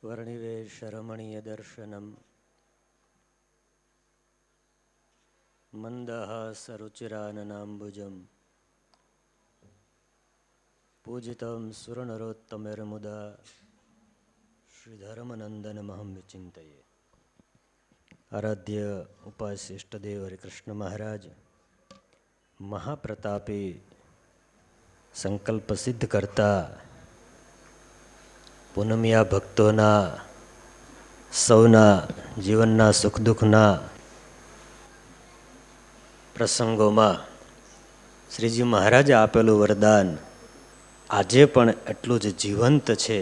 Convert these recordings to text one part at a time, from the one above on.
વર્ણિવેશરમણીયદર્શનમ મંદહાસરુચિરાનનાંબુજમ પૂજિતમ સુરનરોત્તમેર્મુદા શ્રીધર્મનંદનમહં વિચિંતયે. આરાધ્ય ઉપાસ્ય ઇષ્ટદેવ હરિકૃષ્ણ મહારાજ મહાપ્રતાપી સંકલ્પ સિદ્ધ કરતા પૂનમિયા ભક્તોના સૌના જીવનના સુખ દુઃખના પ્રસંગોમાં શ્રીજી મહારાજે આપેલું વરદાન આજે પણ એટલું જ જીવંત છે.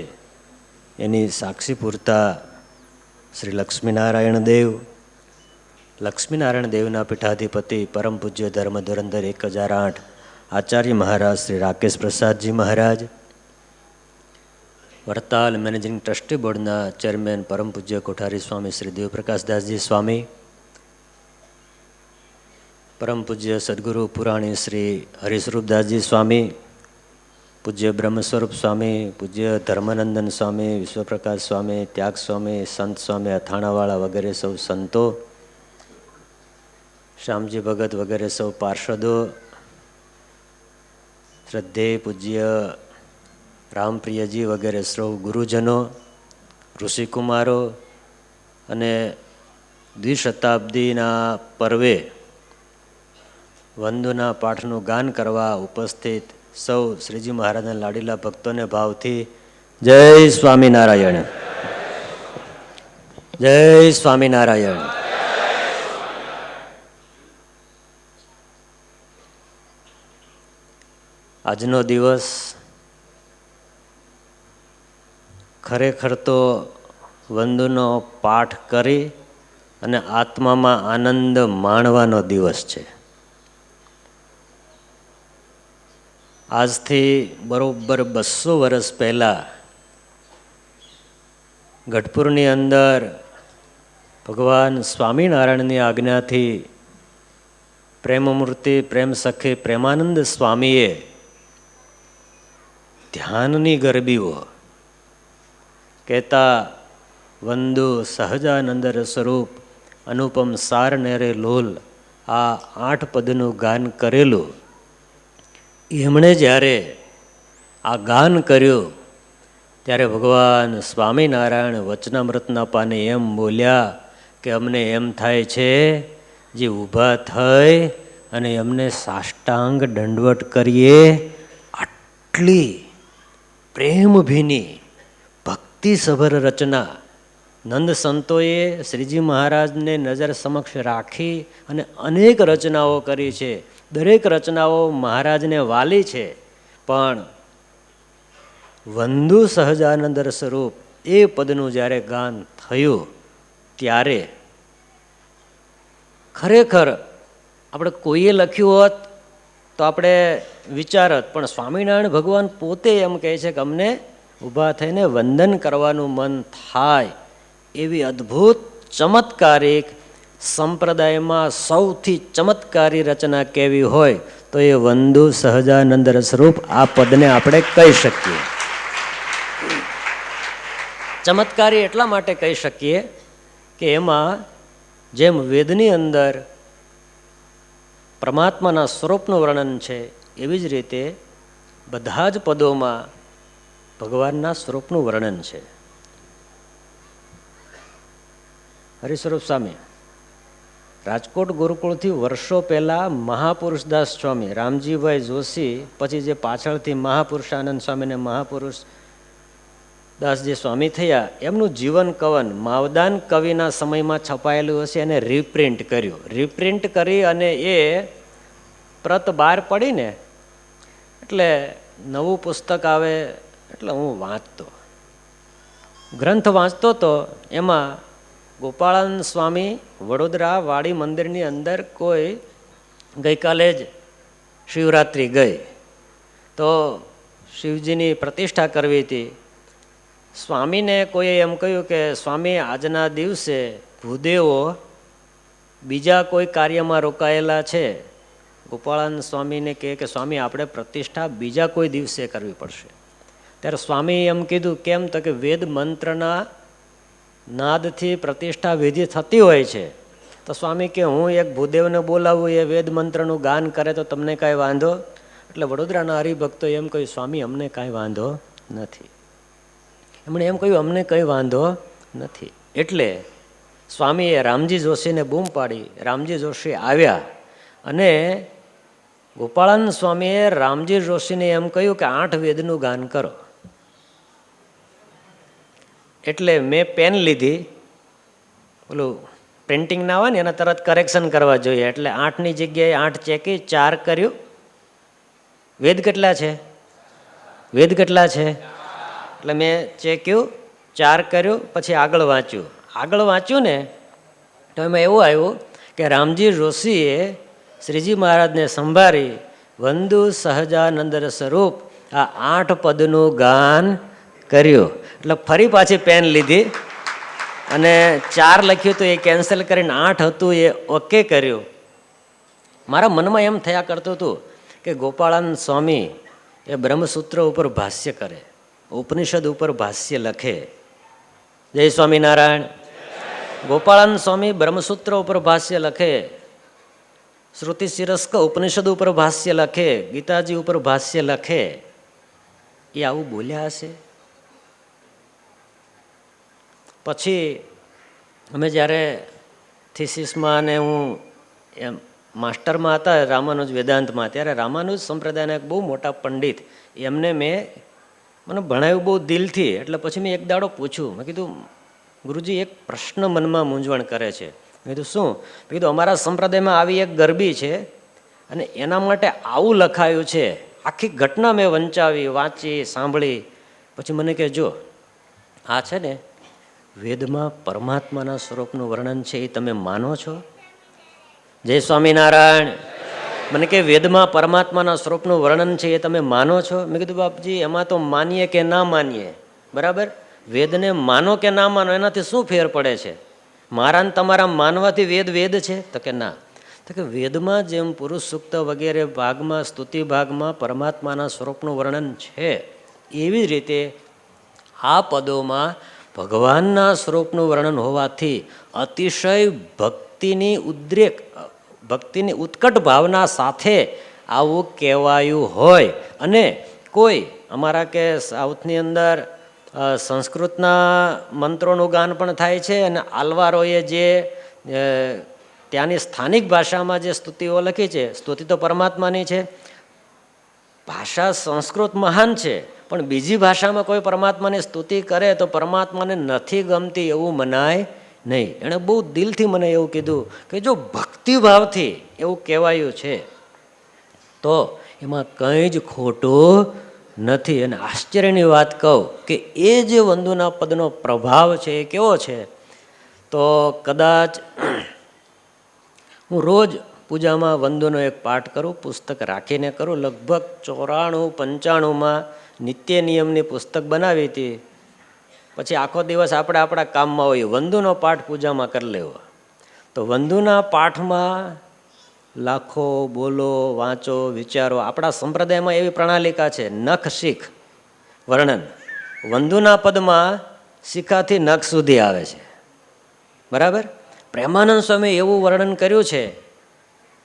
એની સાક્ષી પૂરતા શ્રી લક્ષ્મીનારાયણ દેવના પીઠાધિપતિ પરમ પૂજ્ય ધર્મ ધુરંધર 1008 આચાર્ય મહારાજ શ્રી રાકેશ પ્રસાદજી મહારાજ, વડતાલ મેનેજિંગ ટ્રસ્ટી બોર્ડના ચેરમેન પરમ પૂજ્ય કોઠારી સ્વામી શ્રી દેવપ્રકાશદાસજી સ્વામી, પરમ પૂજ્ય સદગુરુ પુરાણી શ્રી હરિસ્વરૂપદાસજી સ્વામી, પૂજ્ય બ્રહ્મસ્વરૂપ સ્વામી, પૂજ્ય ધર્માનંદન સ્વામી, વિશ્વપ્રકાશ સ્વામી, ત્યાગ સ્વામી, સંત સ્વામી અથાણાવાળા વગેરે સૌ સંતો, શ્યામજી ભગત વગેરે સૌ પાર્ષદો, શ્રદ્ધેય પૂજ્ય રામપ્રિયજી વગેરે સૌ ગુરુજનો, ઋષિકુમારો અને દ્વિશતાબ્દીના પર્વે વંદુના પાઠનું ગાન કરવા ઉપસ્થિત સૌ શ્રીજી મહારાજના લાડીલા ભક્તોને ભાવથી જય સ્વામિનારાયણ, જય સ્વામિનારાયણ. આજનો દિવસ ખરેખર તો વંદુનો પાઠ કરી અને આત્મામાં આનંદ માણવાનો દિવસ છે. આજથી બરોબર 200 વર્ષ પહેલાં ગઢપુરની અંદર ભગવાન સ્વામિનારાયણની આજ્ઞાથી પ્રેમમૂર્તિ પ્રેમ સખી પ્રેમાનંદ સ્વામીએ ધ્યાનની ગરબીઓ કહેતા વંદુ સહજાનંદ સ્વરૂપ અનુપમ સાર નેરે લોલ આ 8 પદનું ગાન કરેલું. એમણે જ્યારે આ ગાન કર્યું ત્યારે ભગવાન સ્વામિનારાયણ વચનામૃતના પાને એમ બોલ્યા કે અમને એમ થાય છે જે ઊભા થઈ અને એમને સાષ્ટાંગ દંડવટ કરીએ. આટલી પ્રેમભીની ભક્તિસભર રચના નંદ સંતોએ શ્રીજી મહારાજને નજર સમક્ષ રાખી અને અનેક રચનાઓ કરી છે. દરેક રચનાઓ મહારાજને વાલી છે, પણ વંદુ સહજાનંદ સ્વરૂપ એ પદનું જ્યારે ગાન થયું ત્યારે ખરેખર આપણે કોઈએ લખ્યું હોત તો આપણે વિચારત, પણ સ્વામિનારાયણ ભગવાન પોતે એમ કહે છે કે અમને ઊભા થઈને વંદન કરવાનું મન થાય. એવી અદ્ભુત ચમત્કારિક સંપ્રદાયમાં સૌથી ચમત્કારી રચના કેવી હોય તો એ વંદુ સહજાનંદ સ્વરૂપ આ પદને આપણે કહી શકીએ. ચમત્કારી એટલા માટે કહી શકીએ કે એમાં જેમ વેદની અંદર પરમાત્માના સ્વરૂપનું વર્ણન છે એવી જ રીતે બધા જ પદોમાં ભગવાનના સ્વરૂપનું વર્ણન છે. હરિસ્વરૂપ સ્વામી રાજકોટ ગુરુકુળથી વર્ષો પહેલાં મહાપુરુષદાસ સ્વામી, રામજીભાઈ જોશી, પછી જે પાછળથી મહાપુરુષાનંદ સ્વામી અને મહાપુરુષ દાસજી સ્વામી થયા, એમનું જીવન કવન માવદાન કવિના સમયમાં છપાયેલું હશે એને રિપ્રિન્ટ કર્યું. રિપ્રિન્ટ કરી અને એ પ્રત બહાર પડીને એટલે નવું પુસ્તક આવે એટલે હું વાંચતો, ગ્રંથ વાંચતો તો એમાં ગોપાળાનંદ સ્વામી વડોદરા વાડી મંદિરની અંદર કોઈ ગઈકાલે જ શિવરાત્રિ ગઈ તો શિવજીની પ્રતિષ્ઠા કરવી હતી. સ્વામીને કોઈએ એમ કહ્યું કે સ્વામી આજના દિવસે ભૂદેવો બીજા કોઈ કાર્યમાં રોકાયેલા છે. ગોપાળાનંદ સ્વામીને કહે કે સ્વામી આપણે પ્રતિષ્ઠા બીજા કોઈ દિવસે કરવી પડશે. ત્યારે સ્વામી એમ કીધું કેમ? તો કે વેદ મંત્રના નાદથી પ્રતિષ્ઠા વિધિ થતી હોય છે, તો સ્વામી કે હું એક ભૂદેવને બોલાવું, એ વેદ મંત્રનું ગાન કરે તો તમને કાંઈ વાંધો? એટલે વડોદરાના હરિભક્તો એમ કહ્યું, સ્વામી અમને કાંઈ વાંધો નથી. એમણે એમ કહ્યું, અમને કંઈ વાંધો નથી. એટલે સ્વામીએ રામજી જોશીને બૂમ પાડી. રામજી જોશી આવ્યા અને ગોપાળાનંદ સ્વામીએ રામજી જોશીને એમ કહ્યું કે 8 વેદનું ગાન કરો. એટલે મેં પેન લીધી, ઓલું પ્રિન્ટિંગ ના હોય ને એના તરત કરેક્શન કરવા જોઈએ, એટલે 8ની જગ્યાએ 8 ચેકી 4 કર્યું. વેદ કેટલા છે? વેદ કેટલા છે? એટલે મેં ચેક્યું, 4 કર્યું, પછી આગળ વાંચ્યું. આગળ વાંચ્યું ને તો એમાં એવું આવ્યું કે રામજી જોશીએ શ્રીજી મહારાજને સંભાળી વંદુ સહજાનંદ સ્વરૂપ આ 8 પદનું ગાન કર્યું. એટલે ફરી પાછી પેન લીધી અને 4 લખ્યું હતું એ કેન્સલ કરીને 8 હતું એ ઓકે કર્યું. મારા મનમાં એમ થયા કરતું હતું કે ગોપાળાનંદ સ્વામી એ બ્રહ્મસૂત્ર ઉપર ભાષ્ય કરે, ઉપનિષદ ઉપર ભાષ્ય લખે. જય સ્વામિનારાયણ. ગોપાળાનંદ સ્વામી બ્રહ્મસૂત્ર ઉપર ભાષ્ય લખે, શ્રુતિ શિરસ્ક ઉપનિષદ ઉપર ભાષ્ય લખે, ગીતાજી ઉપર ભાષ્ય લખે. એ આવું બોલ્યા હશે? પછી અમે જ્યારે થીસીસમાં અને હું એમ માસ્ટરમાં હતા રામાનુજ વેદાંતમાં, ત્યારે રામાનુજ સંપ્રદાયના એક બહુ મોટા પંડિત, એમને મને ભણાવ્યું બહુ દિલથી. એટલે પછી મેં એક દાડો પૂછ્યું, મેં કીધું ગુરુજી એક પ્રશ્ન મનમાં મૂંઝવણ કરે છે. મેં કીધું શું? મેં કીધું અમારા સંપ્રદાયમાં આવી એક ગરબી છે અને એના માટે આવું લખાયું છે. આખી ઘટના મેં વંચાવી, વાંચી, સાંભળી. પછી મને કે જો આ છે ને વેદમાં પરમાત્માના સ્વરૂપનું વર્ણન છે, એ તમે માનો છો? જય સ્વામિનારાયણ. મને કે વેદમાં પરમાત્માના સ્વરૂપનું વર્ણન છે એ તમે માનો છો? મેં કીધું બાપજી એમાં તો માનીએ કે ના માનીએ, બરાબર, વેદને માનો કે ના માનો એનાથી શું ફેર પડે છે? મારા ને તમારા માનવાથી વેદ વેદ છે? તો કે ના. તો કે વેદમાં જેમ પુરુષ સૂક્ત વગેરે ભાગમાં, સ્તુતિ ભાગમાં પરમાત્માના સ્વરૂપનું વર્ણન છે, એવી જ રીતે આ પદોમાં ભગવાનના સ્વરૂપનું વર્ણન હોવાથી અતિશય ભક્તિની ઉદ્રેક, ભક્તિની ઉત્કટ ભાવના સાથે આવું કહેવાયું હોય. અને કોઈ અમારા કે સાઉથની અંદર સંસ્કૃતના મંત્રોનું ગાન પણ થાય છે અને આલવારોએ જે ત્યાંની સ્થાનિક ભાષામાં જે સ્તુતિઓ લખી છે, સ્તુતિ તો પરમાત્માની છે, ભાષા સંસ્કૃત મહાન છે, પણ બીજી ભાષામાં કોઈ પરમાત્માની સ્તુતિ કરે તો પરમાત્માને નથી ગમતી એવું મનાય નહીં. એણે બહુ દિલથી મને એવું કીધું કે જો ભક્તિભાવથી એવું કહેવાયું છે તો એમાં કંઈ જ ખોટું નથી. અને આશ્ચર્યની વાત કહું કે એ જે વંદુના પદનો પ્રભાવ છે એ કેવો છે, તો કદાચ હું રોજ પૂજામાં વંદુનો એક પાઠ કરું, પુસ્તક રાખીને કરું. લગભગ 94-95માં નિત્ય નિયમની પુસ્તક બનાવી હતી. પછી આખો દિવસ આપણે આપણા કામમાં હોઈએ, વંદુનો પાઠ પૂજામાં કરી લેવો. તો વંદુના પાઠમાં લાખો બોલો, વાંચો, વિચારો. આપણા સંપ્રદાયમાં એવી પ્રણાલિકા છે, નખ શીખ વર્ણન. વંદુના પદમાં શિખાથી નખ સુધી આવે છે, બરાબર. પ્રેમાનંદ સ્વામી એવું વર્ણન કર્યું છે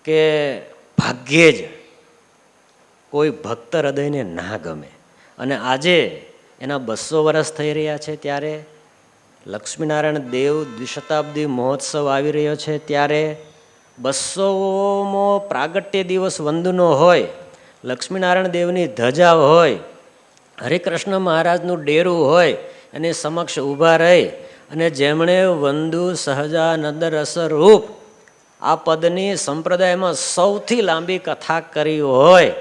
કે ભાગ્યે જ કોઈ ભક્ત હૃદયને ના ગમે. અને આજે એના 200 વર્ષ થઈ રહ્યા છે, ત્યારે લક્ષ્મીનારાયણ દેવ દ્વિશતાબ્દી મહોત્સવ આવી રહ્યો છે, ત્યારે 200મો પ્રાગટ્ય દિવસ વંદુનો હોય, લક્ષ્મીનારાયણ દેવની ધજા હોય, હરિકૃષ્ણ મહારાજનું ડેરું હોય, એની સમક્ષ ઊભા રહી અને જેમણે વંદુ સહજાનંદ રસરૂપ આ પદની સંપ્રદાયમાં સૌથી લાંબી કથા કરી હોય,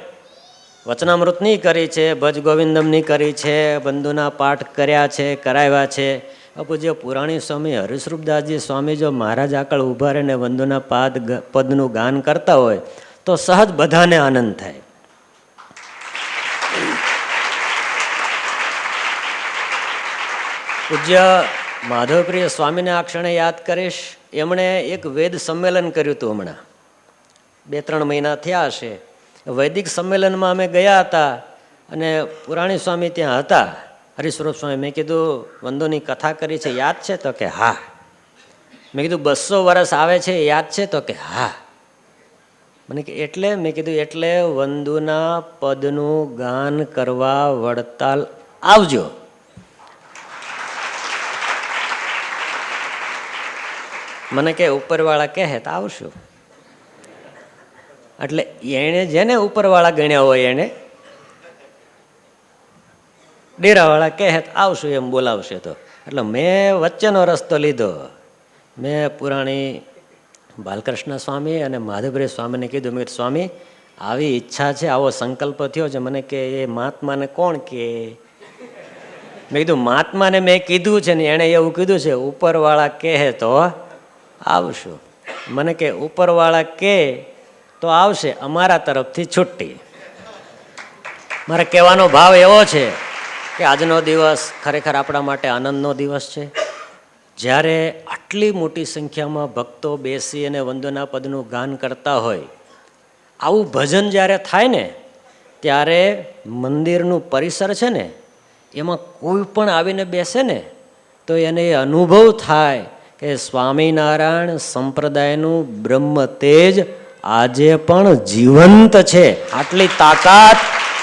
વચનામૃતની કરી છે, ભજ ગોવિંદમની કરી છે, વંદુના પાઠ કર્યા છે, કરાવ્યા છે. પૂજ્ય પુરાણી સ્વામી હરિસ્વરૂપદાસજી સ્વામી જો મહારાજ આગળ ઊભા રહીને વંદુના પદનું ગાન કરતા હોય તો સહજ બધાને આનંદ થાય. પૂજ્ય માધવપ્રિય સ્વામીને આ ક્ષણે યાદ કરીશ. એમણે એક વેદ સંમેલન કર્યું હતું, હમણાં 2-3 મહિના થયા હશે. વૈદિક સંમેલનમાં અમે ગયા હતા અને પુરાણી સ્વામી ત્યાં હતા હરિસ્વરૂપ સ્વામી, મેં કીધું વંદોની કથા કરી છે યાદ છે? તો કે હા. મેં કીધું 200 વર્ષ આવે છે યાદ છે? તો કે હા. મને કે એટલે? મેં કીધું એટલે વંદુના પદનું ગાન કરવા વડતાલ આવજો. મને કે ઉપરવાળા કહે તો આવશું. એટલે એને જેને ઉપરવાળા ગણ્યા હોય એને ડેરાવાળા કહે તો આવશું એમ બોલાવશે. તો એટલે મેં વચ્ચેનો રસ્તો લીધો. મેં પુરાણી બાલકૃષ્ણ સ્વામી અને માધવરી સ્વામીને કીધું, મેં સ્વામી આવી ઈચ્છા છે, આવો સંકલ્પ થયો છે. મને કે એ મહાત્માને કોણ કે? મેં કીધું મહાત્માને મેં કીધું છે ને એણે એવું કીધું છે ઉપરવાળા કહે તો આવશું. મને કે ઉપરવાળા કહે તો આવશે, અમારા તરફથી છુટ્ટી. મારે કહેવાનો ભાવ એવો છે કે આજનો દિવસ ખરેખર આપણા માટે આનંદનો દિવસ છે. જ્યારે આટલી મોટી સંખ્યામાં ભક્તો બેસી અને વંદના પદનું ગાન કરતા હોય, આવું ભજન જ્યારે થાય ને ત્યારે મંદિરનું પરિસર છે ને એમાં કોઈ પણ આવીને બેસે ને તો એને એ અનુભવ થાય કે સ્વામિનારાયણ સંપ્રદાયનું બ્રહ્મ તેજ આજે પણ જીવંત છે. આટલી તાકાત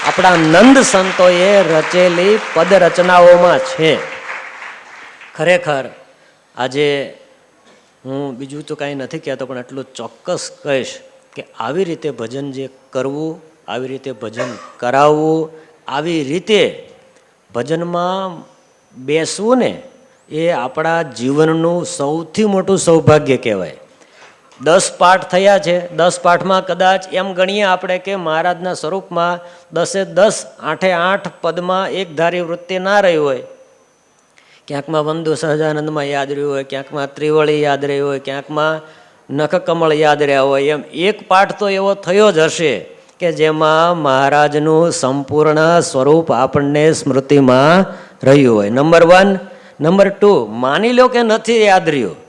આપણા નંદ સંતોએ રચેલી પદ રચનાઓમાં છે. ખરેખર આજે હું બીજું તો કાંઈ નથી કહેતો, પણ એટલું ચોક્કસ કહીશ કે આવી રીતે ભજન જે કરવું, આવી રીતે ભજન કરાવવું, આવી રીતે ભજનમાં બેસવું ને એ આપણા જીવનનું સૌથી મોટું સૌભાગ્ય કહેવાય. 10 પાઠ થયા છે. 10 પાઠમાં કદાચ એમ ગણીએ આપણે કે મહારાજના સ્વરૂપમાં 10-10, 8-8 પદમાં એક ધારી વૃત્તિ ના રહી હોય. ક્યાંકમાં વંદુ સહજાનંદમાં યાદ રહ્યું હોય, ક્યાંકમાં ત્રિવળી યાદ રહી હોય, ક્યાંકમાં નખકમળ યાદ રહ્યા હોય. એમ એક પાઠ તો એવો થયો જ હશે કે જેમાં મહારાજનું સંપૂર્ણ સ્વરૂપ આપણને સ્મૃતિમાં રહ્યું હોય. નંબર 1. નંબર 2, માની લો કે નથી યાદ રહ્યું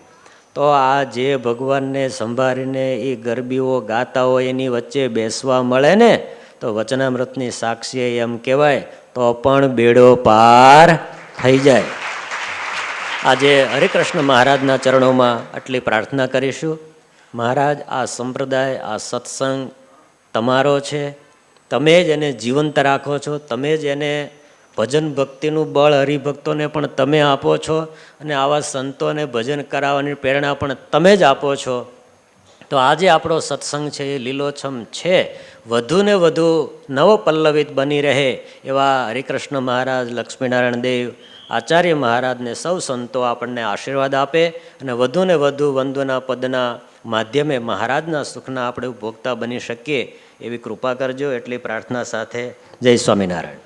તો આ જે ભગવાનને સંભાળીને એ ગરબીઓ ગાતા હોય એની વચ્ચે બેસવા મળે ને તો વચનામૃતની સાક્ષી એમ કહેવાય તો પણ બેડો પાર થઈ જાય. આજે હરિકૃષ્ણ મહારાજના ચરણોમાં આટલી પ્રાર્થના કરીશું. મહારાજ, આ સંપ્રદાય, આ સત્સંગ તમારો છે. તમે જ એને જીવંત રાખો છો. તમે જ એને ભજન ભક્તિનું બળ હરિભક્તોને પણ તમે આપો છો અને આવા સંતોને ભજન કરાવવાની પ્રેરણા પણ તમે જ આપો છો. તો આજે આપણો સત્સંગ છે એ લીલોછમ છે. વધુ ને વધુ નવપલ્લવિત બની રહે એવા હરિકૃષ્ણ મહારાજ, લક્ષ્મીનારાયણ દેવ, આચાર્ય મહારાજને સૌ સંતો આપણને આશીર્વાદ આપે અને વધુ ને વધુ વંદના પદના માધ્યમે મહારાજના સુખના આપણે ઉપભોક્તા બની શકીએ એવી કૃપા કરજો. એટલી પ્રાર્થના સાથે જય સ્વામિનારાયણ.